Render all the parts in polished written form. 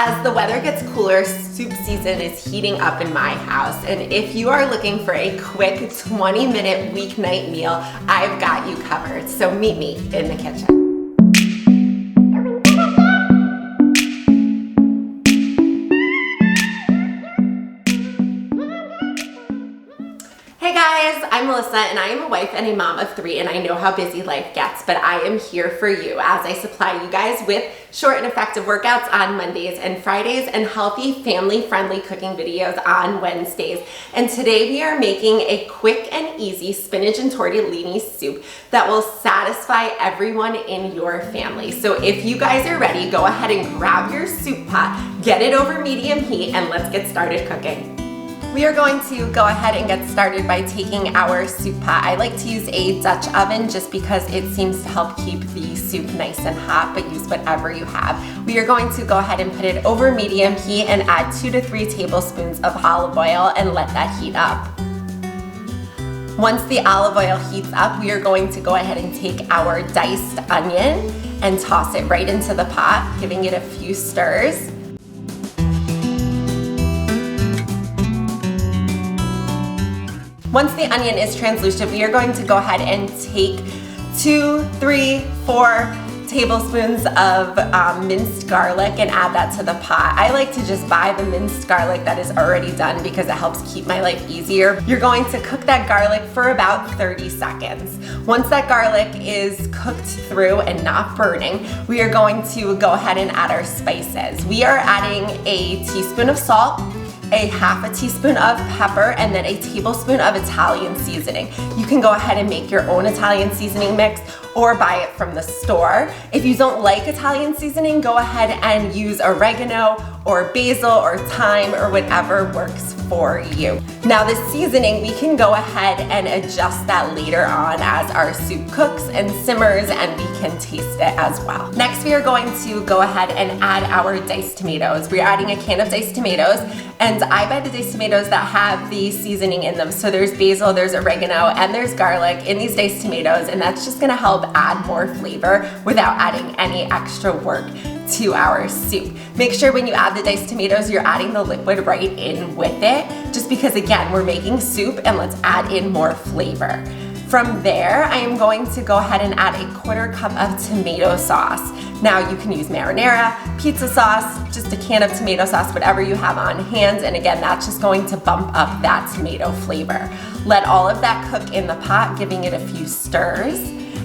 As the weather gets cooler, soup season is heating up in my house, and if you are looking for a quick 20-minute weeknight meal, I've got you covered. So meet me in the kitchen. Hey guys, I'm Melissa and I am a wife and a mom of 3, and I know how busy life gets, but I am here for you as I supply you guys with short and effective workouts on Mondays and Fridays and healthy family-friendly cooking videos on Wednesdays. And today we are making a quick and easy spinach and tortellini soup that will satisfy everyone in your family. So if you guys are ready, go ahead and grab your soup pot, get it over medium heat, and let's get started cooking. We are going to go ahead and get started by taking our soup pot. I like to use a Dutch oven just because it seems to help keep the soup nice and hot, but use whatever you have. We are going to go ahead and put it over medium heat and add 2 to 3 tablespoons of olive oil and let that heat up. Once the olive oil heats up, we are going to go ahead and take our diced onion and toss it right into the pot, giving it a few stirs. Once the onion is translucent, we are going to go ahead and take 2, 3, 4 tablespoons of minced garlic and add that to the pot. I like to just buy the minced garlic that is already done because it helps keep my life easier. You're going to cook that garlic for about 30 seconds. Once that garlic is cooked through and not burning, we are going to go ahead and add our spices. We are adding a teaspoon of salt, a half a teaspoon of pepper, and then a tablespoon of Italian seasoning. You can go ahead and make your own Italian seasoning mix or buy it from the store. If you don't like Italian seasoning, go ahead and use oregano or basil or thyme or whatever works for you. Now the seasoning, we can go ahead and adjust that later on as our soup cooks and simmers, and we can taste it as well. Next, we are going to go ahead and add our diced tomatoes. We're adding a can of diced tomatoes, and I buy the diced tomatoes that have the seasoning in them. So there's basil, there's oregano, and there's garlic in these diced tomatoes, and that's just gonna help add more flavor without adding any extra work to our soup. Make sure when you add the diced tomatoes, you're adding the liquid right in with it, just because again, we're making soup and let's add in more flavor. From there, I am going to go ahead and add a 1/4 cup of tomato sauce. Now you can use marinara, pizza sauce, just a can of tomato sauce, whatever you have on hand. And again, that's just going to bump up that tomato flavor. Let all of that cook in the pot, giving it a few stirs.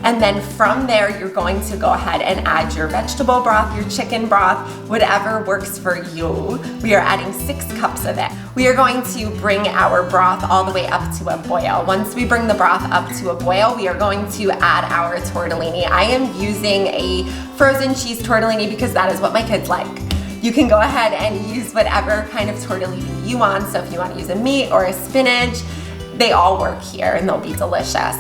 And then from there, you're going to go ahead and add your vegetable broth, your chicken broth, whatever works for you. We are adding 6 cups of it. We are going to bring our broth all the way up to a boil. Once we bring the broth up to a boil, we are going to add our tortellini. I am using a frozen cheese tortellini because that is what my kids like. You can go ahead and use whatever kind of tortellini you want. So if you want to use a meat or a spinach, they all work here and they'll be delicious.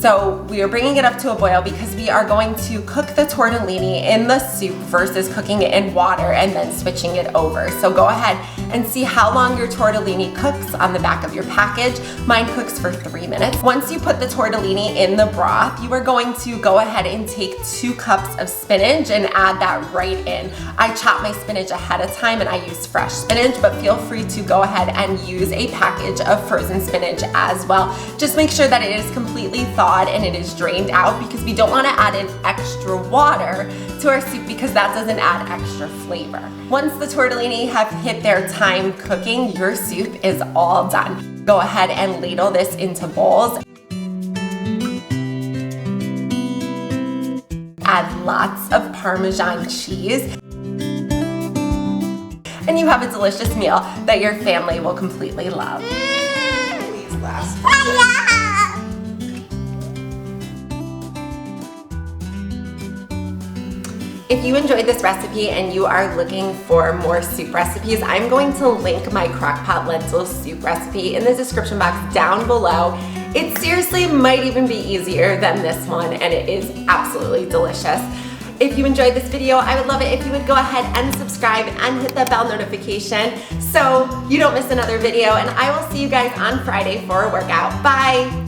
So we are bringing it up to a boil because we are going to cook the tortellini in the soup versus cooking it in water and then switching it over. So go ahead and see how long your tortellini cooks on the back of your package. Mine cooks for 3 minutes. Once you put the tortellini in the broth, you are going to go ahead and take 2 cups of spinach and add that right in. I chop my spinach ahead of time and I use fresh spinach, but feel free to go ahead and use a package of frozen spinach as well. Just make sure that it is completely thawed and it is drained out because we don't want to add in extra water to our soup because that doesn't add extra flavor. Once the tortellini have hit their time cooking, your soup is all done. Go ahead and ladle this into bowls. Add lots of Parmesan cheese. And you have a delicious meal that your family will completely love. These last If you enjoyed this recipe and you are looking for more soup recipes, I'm going to link my crockpot lentil soup recipe in the description box down below. It seriously might even be easier than this one, and it is absolutely delicious. If you enjoyed this video, I would love it if you would go ahead and subscribe and hit the bell notification so you don't miss another video, and I will see you guys on Friday for a workout. Bye!